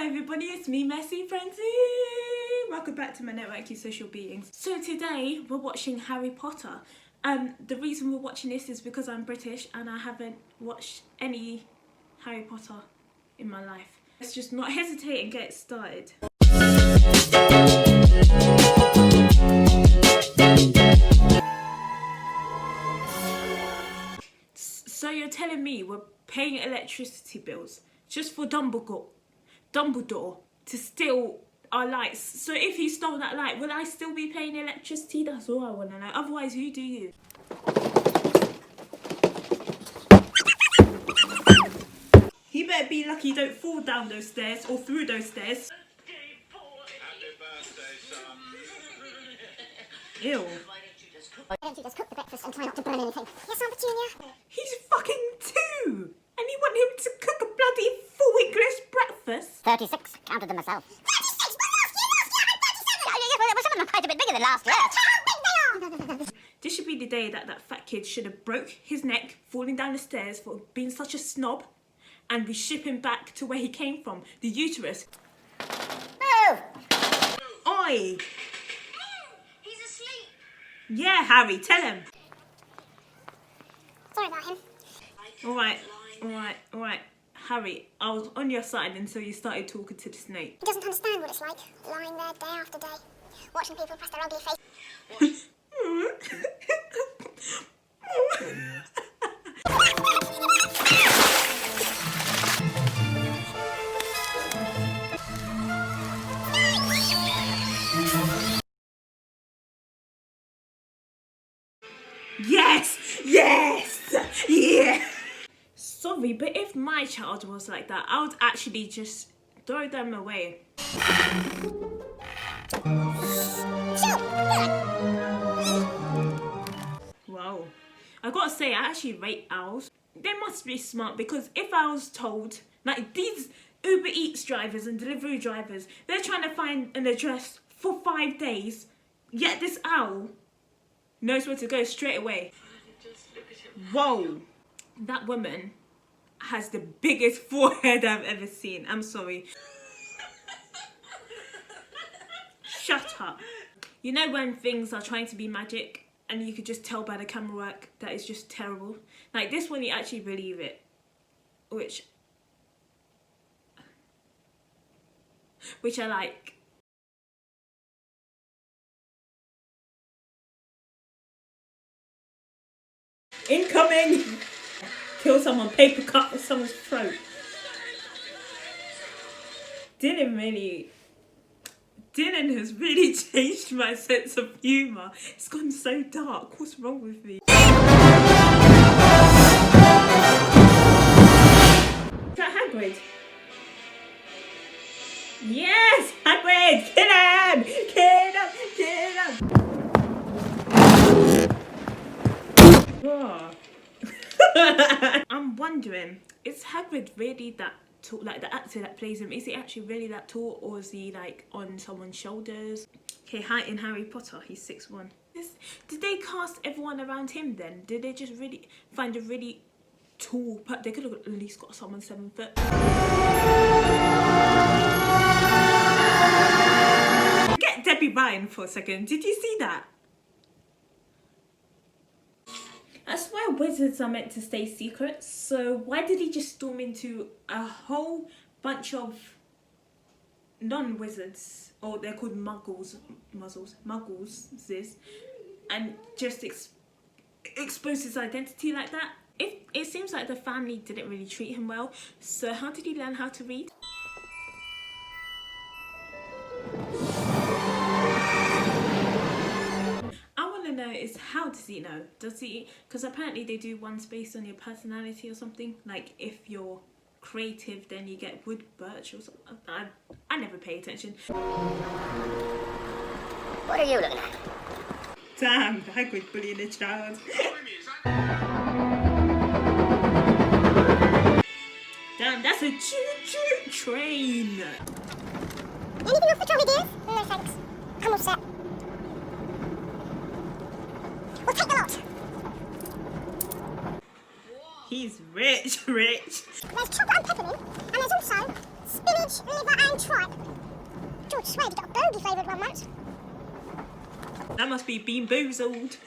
everybody, it's me, Messy Frenzy. Welcome back to my network, you social beings. So today we're watching Harry Potter. The reason we're watching this is because I'm British and I haven't watched any Harry Potter in my life. Let's just not hesitate and get started. So you're telling me we're paying electricity bills just for Dumbledore to steal our lights? So if he stole that light, will I still be paying electricity? That's all I want to know. Otherwise, who do you? He better be lucky you don't fall down those stairs or through those stairs. Happy birthday, son. Ew. Why don't you just cook the breakfast and try not to burn anything? Yes, Aunt Petunia? He's fucking 2! And you want him to cook a bloody full English breakfast? 36. Counted them myself. 36? Well, last year I had 37! Well, some of them are quite a bit bigger than last year. How big they are! This should be the day that fat kid should have broke his neck falling down the stairs for being such a snob, and we ship him back to where he came from, the uterus. Move! Oi! He's asleep. Yeah, Harry, tell him. Sorry about him. Alright. Harry, I was on your side until you started talking to the snake. He doesn't understand what it's like, lying there day after day, watching people press their ugly face. Yeah. Sorry, but if my child was like that, I would actually just throw them away. Wow. I gotta say, I actually rate owls. They must be smart, because if I was told, like these Uber Eats drivers and delivery drivers, they're trying to find an address for 5 days, yet this owl knows where to go straight away. Whoa. That woman has the biggest forehead I've ever seen. I'm sorry. Shut up. You know when things are trying to be magic and you could just tell by the camera work that it's just terrible? Like this one, you actually believe it. Which I like. Incoming! Kill someone, paper cut for someone's throat. Dylan has really changed my sense of humour. It's gone so dark. What's wrong with me? Is that Hagrid? Yes! Hagrid! Kill him! Oh. I'm wondering, is Hagrid really that tall? Like the actor that plays him, is he actually really that tall, or is he like on someone's shoulders? Okay, height in Harry Potter, he's 6'1". Did they cast everyone around him then? Did they just really find a really tall, but they could have at least got someone 7 foot. Get Debbie Ryan for a second. Did you see that? I swear wizards are meant to stay secret, so why did he just storm into a whole bunch of non-wizards, or they're called muggles, and just expose his identity like that? It seems like the family didn't really treat him well, so how did he learn how to read? Know is how does he know? Does he? Because apparently they do ones based on your personality or something. Like if you're creative, then you get wood, birch, or something. I never pay attention. What are you looking at? Damn, Hagrid bullying a child. Damn, that's a choo-choo train. Anything off the trolley, dear? No thanks. I'm all set. We'll take the lot. He's rich. There's chocolate and peppermint, and there's also spinach, liver and tripe. George Swade got a bogey flavoured one once. That must be Bean Boozled.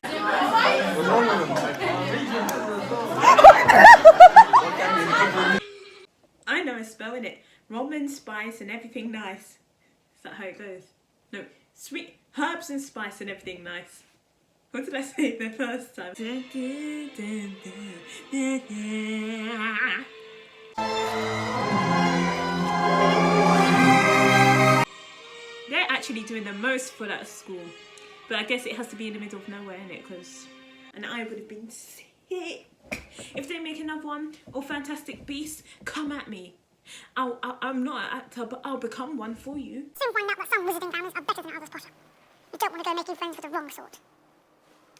I know a spell in it. Rum and spice and everything nice. Is that how it goes? No, sweet herbs and spice and everything nice. What did I say the first time? They're actually doing the most for that school. But I guess it has to be in the middle of nowhere, innit? Because... And I would have been sick. If they make another one, or Fantastic Beasts, come at me. I'm not an actor, but I'll become one for you. Soon find out that some wizarding families are better than others, Potter. You don't want to go making friends with the wrong sort.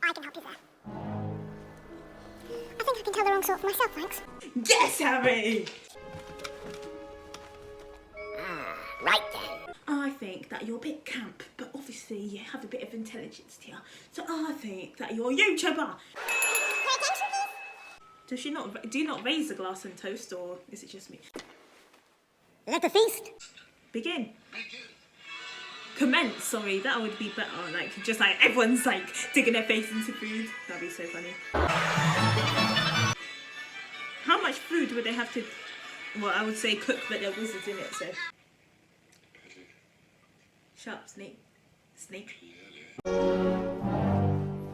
I can help you there. I think I can tell the wrong sort for myself, thanks. Yes, Harry! Right then. I think that you're a bit camp, but obviously you have a bit of intelligence here. So I think that you're a YouTuber. Pay attention, please. Do you not raise the glass and toast, or is it just me? Let the feast Begin. Commence, sorry, that would be better. Like, just like everyone's like digging their face into food. That'd be so funny. How much food would they have to, well, I would say cook, but they're wizards in it, so. Shut up, Snape. Snape. Good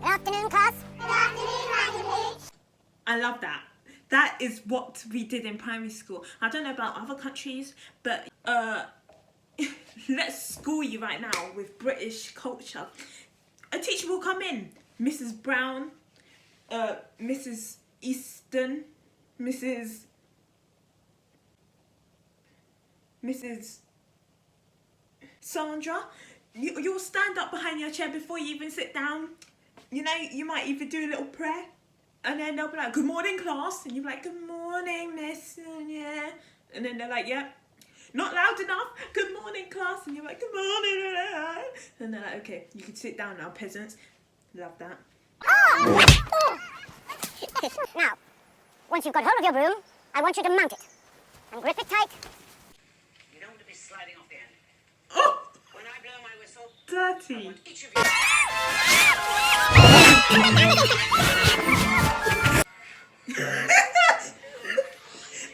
afternoon, class. Good afternoon, Maggie. I love that. That is what we did in primary school. I don't know about other countries, but let's school you right now with British culture. A teacher will come in. Mrs. Brown, Mrs. Easton, Mrs. Sandra. You'll stand up behind your chair before you even sit down. You know, you might even do a little prayer. And then they'll be like, good morning, class. And you're like, good morning, miss. Yeah. And then they're like, yeah. Not loud enough. Good morning, class. And you're like, good morning. And they're like, okay, you can sit down now, peasants. Love that. Now, once you've got hold of your broom, I want you to mount it. And grip it tight. You don't want to be sliding off the end. Oh, When I blow my whistle, dirty. each of you...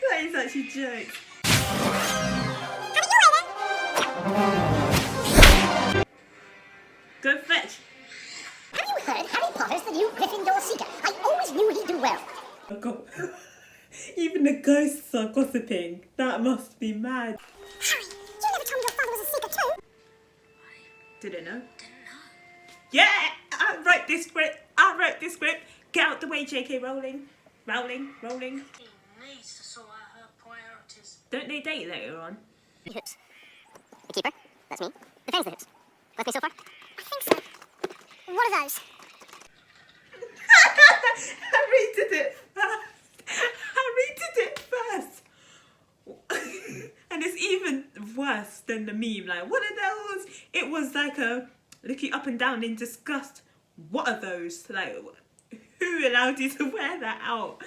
That is actually jokes. Go fetch. Have you heard Harry Potter's the new Gryffindor Seeker? I always knew he'd do well. Oh God. Even the ghosts are gossiping. That must be mad. Harry, you never told me your father was a seeker too. Didn't know. Yeah, I wrote this script. Get out the way, J.K. Rowling. Rowling. He needs to sort out her priorities. Don't they date later on? The hoops. The keeper, that's me. Defends the hoops. With me so far? I think so. What are those? Harry did it first. And it's even worse than the meme. Like, what are those? It was like a looking up and down in disgust. What are those? Like, who allowed you to wear that out?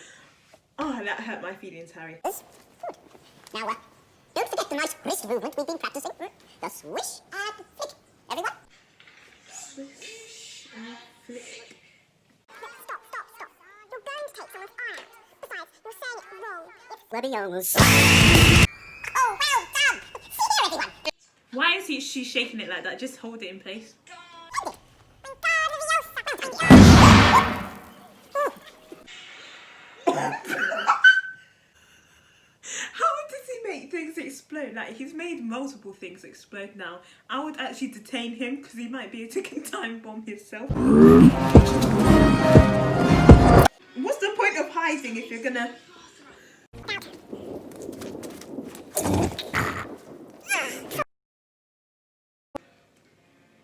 Oh, that hurt my feelings, Harry. Good. Now, don't forget the nice wrist movement we've been practicing. The swish and flick. Everyone? Swish and flick. Stop. You're going to take someone's eye out. Besides, you're saying it wrong. It's Leviosa. Oh, well done! See here, everyone. Why is she shaking it like that? Just hold it in place. How does he make things explode? Like, he's made multiple things explode now. I would actually detain him because he might be a ticking time bomb himself. What's the point of hiding if you're gonna...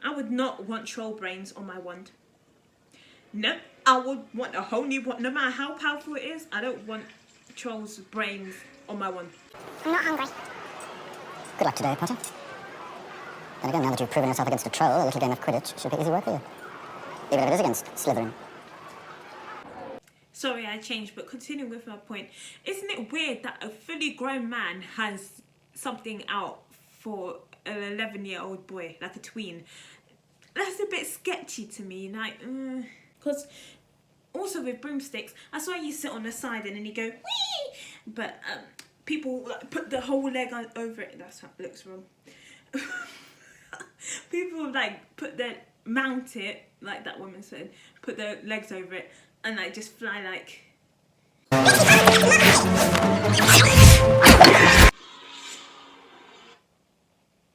I would not want troll brains on my wand. No, I would want a whole new one. No matter how powerful it is, I don't want troll's brains on my wand. I'm not hungry. Good luck today, Potter. Then again, now that you've proven yourself against a troll, a little game of Quidditch should be easy work for you. Even if it is against Slytherin. Sorry, I changed, but continuing with my point. Isn't it weird that a fully grown man has something out for an 11-year-old boy, like a tween. That's a bit sketchy to me, like, because also with broomsticks, I saw you sit on the side and then you go, wee! But people like, put the whole leg over it. That's how it looks wrong. People like mount it, like that woman said, put their legs over it and like just fly like.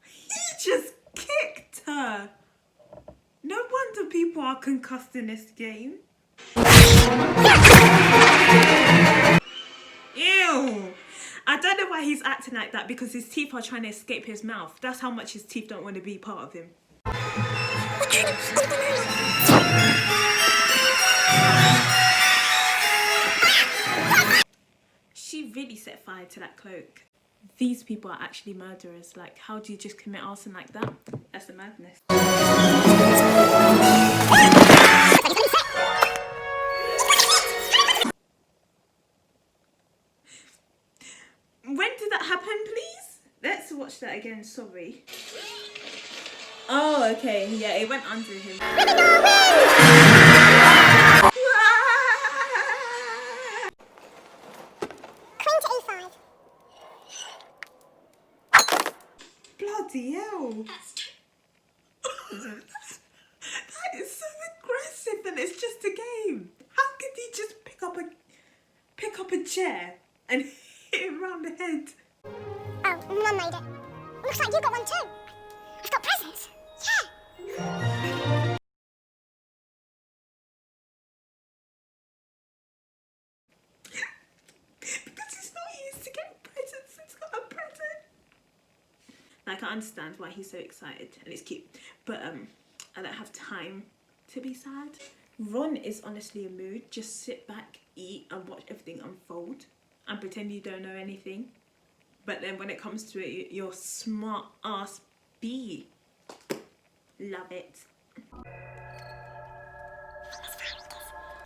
He just kicked her. No wonder people are concussed in this game. Ew. I don't know why he's acting like that, because his teeth are trying to escape his mouth. That's how much his teeth don't want to be part of him. She really set fire to that cloak. These people are actually murderers. Like, how do you just commit arson like that? That's the madness. When did that happen, please? Let's watch that again, sorry. Oh, okay, yeah, it went under him. Queen to e5. Bloody hell. That is so aggressive, and it's just a game. How could he just pick up a chair and hit him round the head? Oh, Mum made it. Looks like you got one too. I've got presents. Yeah. Because he's not used to getting presents, he's got a present. Like, I understand why he's so excited, and it's cute, but I don't have time to be sad. Ron is honestly a mood. Just sit back, eat, and watch everything unfold, and pretend you don't know anything. But then when it comes to it, you're smart ass B. Love it.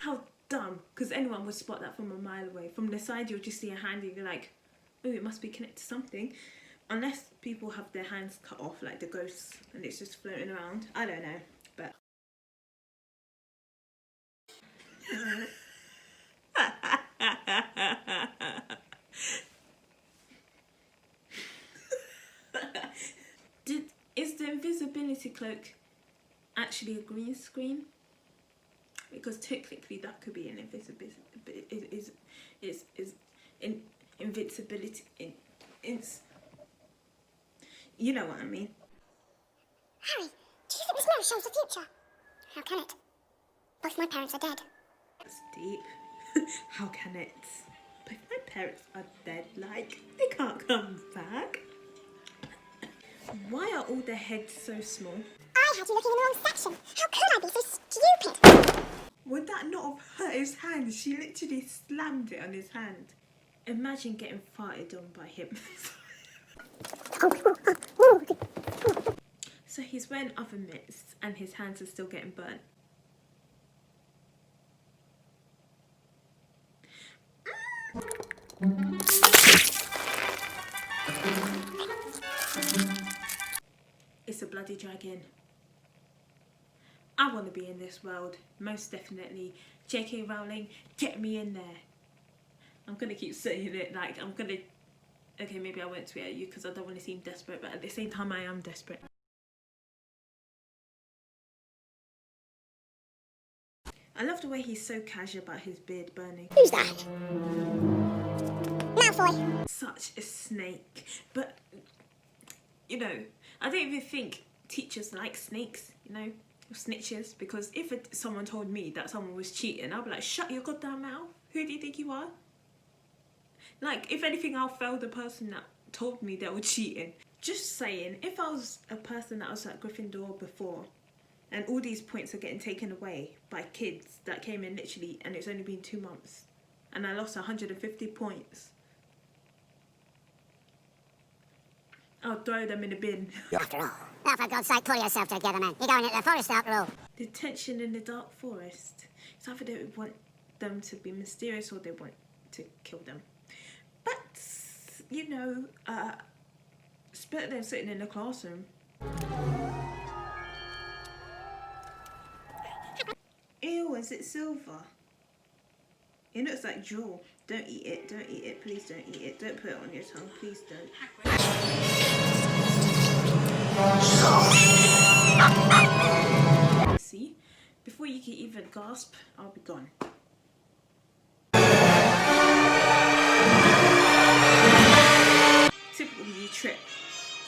How dumb, because anyone would spot that from a mile away. From the side, you'll just see a hand and you're like, oh, it must be connected to something. Unless people have their hands cut off, like the ghosts, and it's just floating around. I don't know, but... Is the invisibility cloak actually a green screen? Because technically that could be an invisibility. Invincibility. You know what I mean. Harry, do you think this mirror shows the future? How can it? Both my parents are dead. That's deep. How can it? But my parents are dead, like, they can't come back. Why are all the heads so small? I had you looking in the wrong section. How could I be so stupid? Would that not have hurt his hand? She literally slammed it on his hand. Imagine getting farted on by him. So he's wearing oven mitts and his hands are still getting burnt. It's a bloody dragon. I want to be in this world, most definitely. J.K. Rowling, get me in there. I'm going to keep saying it, like, I'm going to... Okay, maybe I won't tweet at you because I don't want to seem desperate, but at the same time I am desperate. I love the way he's so casual about his beard burning. Who's that? Malfoy. Such a snake. But, you know, I don't even think teachers like snakes, you know, snitches. Because if someone told me that someone was cheating, I'd be like, shut your goddamn mouth. Who do you think you are? Like, if anything, I'll fail the person that told me they were cheating. Just saying, if I was a person that was at Gryffindor before, and all these points are getting taken away by kids that came in literally, and it's only been 2 months, and I lost 150 points, I'll throw them in a bin. After all. Oh, for God's sake, pull yourself together, man. You're going into the forest after all. Detention in the dark forest. It's either they want them to be mysterious or they want to kill them. But, you know, It's better than sitting in the classroom. Ew, is it silver? It looks like jewel. Don't eat it, don't eat it, please don't eat it. Don't put it on your tongue, please don't. See? Before you can even gasp, I'll be gone. Typically you trip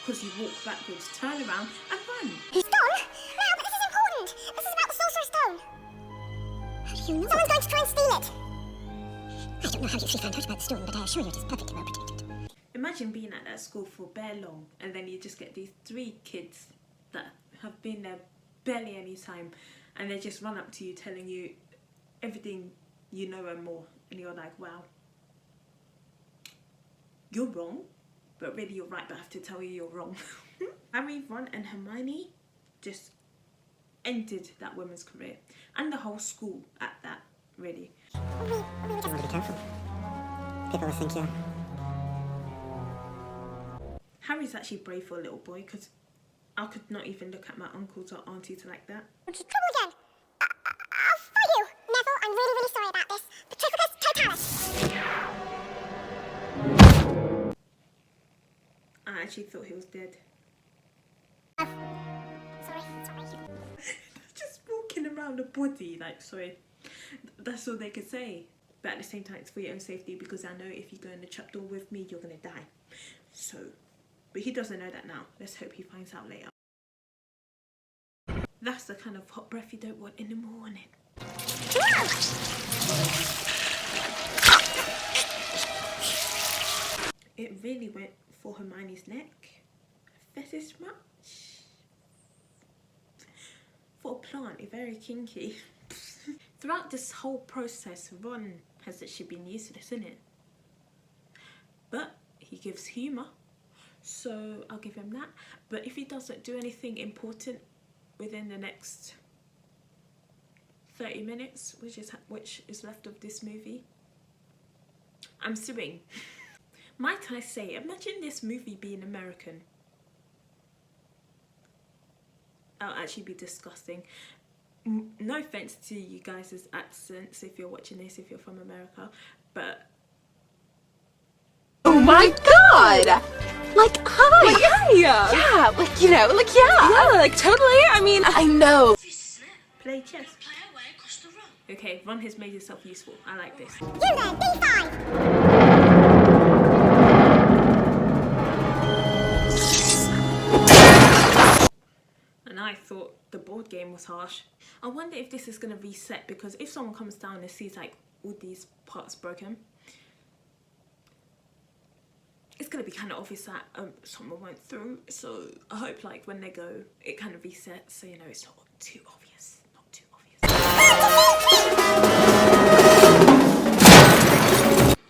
because you walk backwards, turn around and run. Stone? No, but this is important. This is about the Sorcerer's Stone. How do you know? Someone's going to try and steal it. I don't know how you three found out about the stone, but I assure you it is perfectly well protected. Imagine being at that school for bare long and then you just get these 3 kids that have been there barely any time and they just run up to you telling you everything you know and more, and you're like, wow, you're wrong, but really you're right, but I have to tell you you're wrong. Harry, Ron and Hermione just ended that woman's career and the whole school at that, really. We were You just... want to be careful. People will think you're... Harry's actually brave for a little boy because I could not even look at my uncles or aunties like that. Trouble again. I'll fight you. Neville, I'm really, really sorry about this. Patroclus Totalis. I actually thought he was dead. Sorry. Just walking around a body, like, sorry. That's all they could say. But at the same time, it's for your own safety because I know if you go in the trapdoor with me, you're going to die. So, but he doesn't know that now. Let's hope he finds out later. That's the kind of hot breath you don't want in the morning. It really went for Hermione's neck. Fetish much? For a plant, it's very kinky. Throughout this whole process, Ron has actually been useless, isn't it? But he gives humour, so I'll give him that. But if he doesn't do anything important within the next 30 minutes, which is left of this movie, I'm suing. Might I say, imagine this movie being American. That'll actually be disgusting. No offense to you guys' accents if you're watching this, if you're from America, but... Oh my god! Like, hi! Like, hey! Yeah, like, you know, like, yeah, like, totally. I mean, I know. This is it. Play chess. Play away across the room. Okay, Ron has made himself useful. I like this. You there, B5. And I thought the board game was harsh. I wonder if this is going to reset, because if someone comes down and sees like all these parts broken, it's going to be kind of obvious that someone went through. So I hope like when they go, it kind of resets, so you know it's not too obvious. Not too obvious.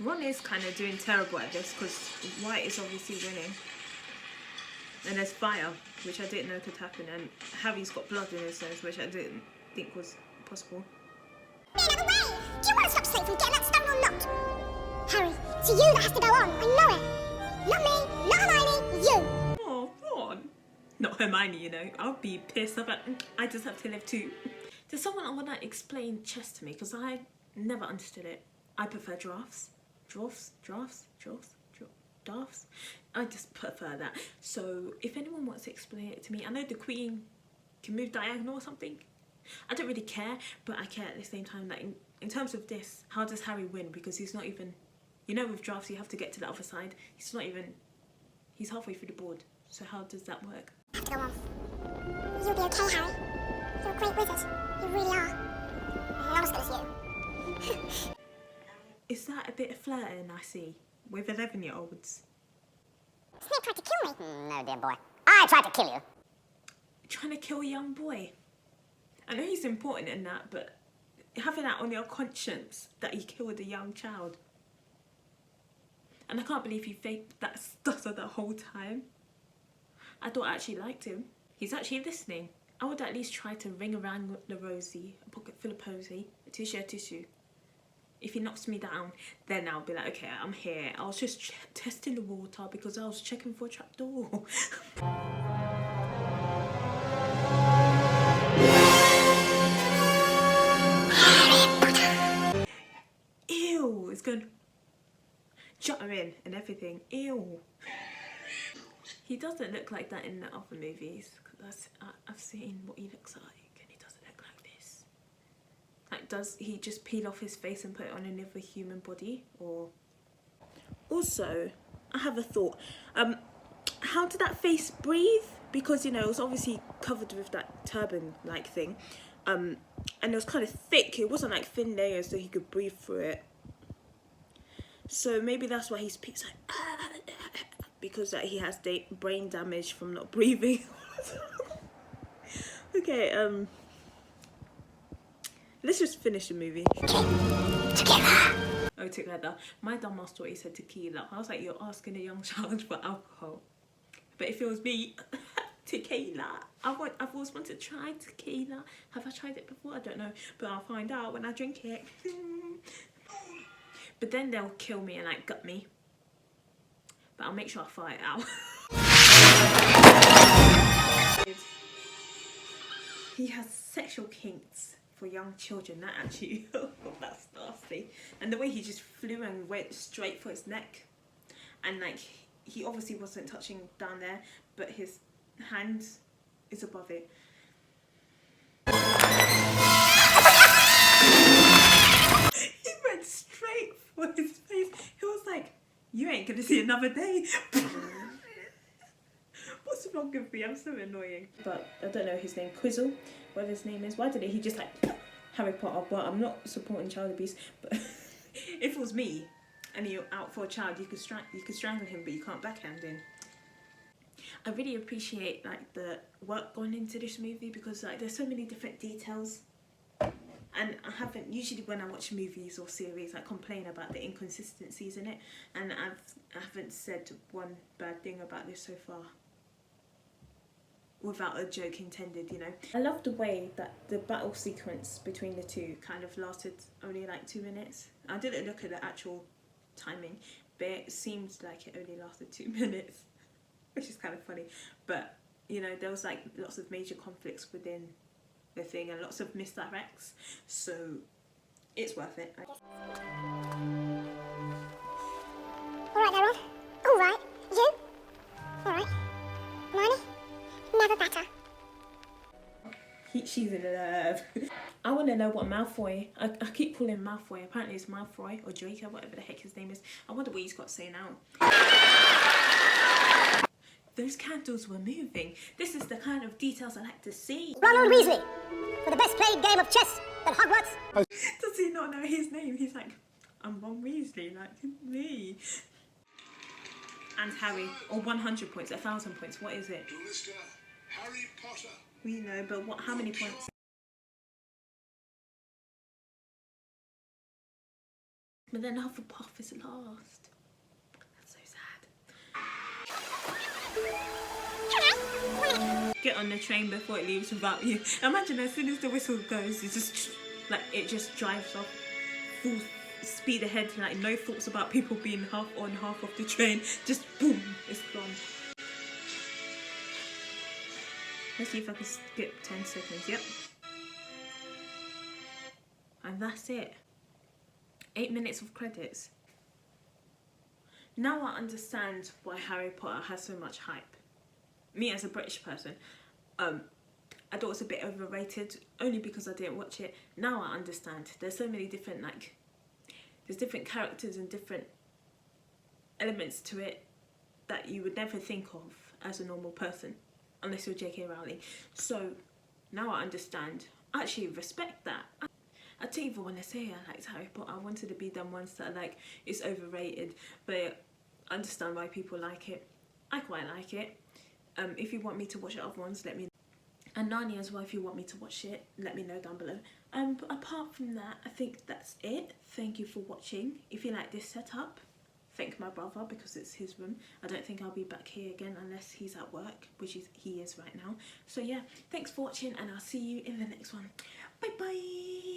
Ron is kind of doing terrible at this because White is obviously winning. And there's fire, which I didn't know could happen, and Harry's got blood in his nose, which I didn't think was possible. Another way. Do you want to stop Snape from getting that stone or not? Harry, it's you that has to go on. I know it. Not me, not Hermione, you. Oh, Ron. Not Hermione, you know. I'll be pissed about. I just have to live too. Does someone want to explain chess to me? Because I never understood it. I prefer drafts. Drafts? I just prefer that. So if anyone wants to explain it to me, I know the queen can move diagonal or something. I don't really care, but I care at the same time. Like in terms of this, how does Harry win? Because he's not even, you know, with drafts you have to get to the other side. He's halfway through the board. So how does that work? I have to go on. You'll be okay, Harry. You're a great wizard. You really are. Not as good as you. Is that a bit of flirting I see with 11-year-olds? Snape tried to kill me. No, dear boy. I tried to kill you. Trying to kill a young boy. I know he's important in that, but having that on your conscience that he killed a young child. And I can't believe he faked that stutter the whole time. I thought I actually liked him. He's actually listening. I would at least try to ring around the rosy, a pocket full of posy, a tissue. If he knocks me down, then I'll be like, okay, I'm here. I was just testing the water because I was checking for a trapdoor. Ew, it's going juttering and everything. Ew. He doesn't look like that in the other movies. Cause I've seen what he looks like, and he doesn't look like this. Like, does he just peel off his face and put it on another human body? Or also, I have a thought. How did that face breathe? Because, you know, it was obviously covered with that turban-like thing. And it was kind of thick. It wasn't like thin layers so he could breathe through it. So maybe that's why he speaks like because that he has brain damage from not breathing. Okay, let's just finish the movie. Oh, together. My dumbass thought he said tequila. I was like, you're asking a young child for alcohol. But if it was me, tequila. I've always wanted to try tequila. Have I tried it before? I don't know. But I'll find out when I drink it. But then they'll kill me and like gut me. But I'll make sure I fight it out. He has sexual kinks for young children. That actually, that's nasty. And the way he just flew and went straight for his neck. And like, he obviously wasn't touching down there, but his hand is above it. He went straight for his face. He was like, you ain't gonna see another day. What's wrong with me? I'm so annoying. But I don't know his name, Quizzle, whatever his name is. Why did he just like Harry Potter? Well, I'm not supporting child abuse, but if it was me and you're out for a child, you could strangle him, but you can't backhand him. I really appreciate like the work going into this movie because like there's so many different details. And I haven't, usually when I watch movies or series, I complain about the inconsistencies in it. And I haven't said one bad thing about this so far. Without a joke intended, you know. I love the way that the battle sequence between the two kind of lasted only like 2 minutes. I didn't look at the actual timing, but it seemed like it only lasted 2 minutes. Which is kind of funny. But, you know, there was like lots of major conflicts within the thing and lots of misdirects, so it's worth it. Alright there, Ron. Alright. You? Alright. Hermione? Never better. She's in love. I want to know what Malfoy, I keep calling him Malfoy, apparently it's Malfoy or Draco, whatever the heck his name is. I wonder what he's got to say now. Those candles were moving. This is the kind of details I like to see. Ronald Weasley, for the best played game of chess at Hogwarts. Does he not know his name? He's like, I'm Ron Weasley, like me. And Harry, or 100 points, 1,000 points, what is it? To Mr. Harry Potter. We know, but what? How many points? But then Hufflepuff is last. That's so sad. Get on the train before it leaves without you. Imagine as soon as the whistle goes, it's just like it just drives off full speed ahead, like no thoughts about people being half on, half off the train. Just boom, it's gone. Let's see if I can skip 10 seconds. Yep. And that's it. 8 minutes of credits. Now I understand why Harry Potter has so much hype. Me as a British person, I thought it was a bit overrated only because I didn't watch it. Now I understand. There's so many different there's different characters and different elements to it that you would never think of as a normal person unless you're J.K. Rowling. So now I understand. I actually respect that. I don't even want to say I liked Harry Potter. I wanted to be them ones that are like, it's overrated, but I understand why people like it. I quite like it. If you want me to watch other ones, let me know. And Narnia as well, if you want me to watch it, let me know down below. But apart from that, I think that's it. Thank you for watching. If you like this setup, thank my brother because it's his room. I don't think I'll be back here again unless he's at work, which he is right now. So yeah, thanks for watching and I'll see you in the next one. Bye bye.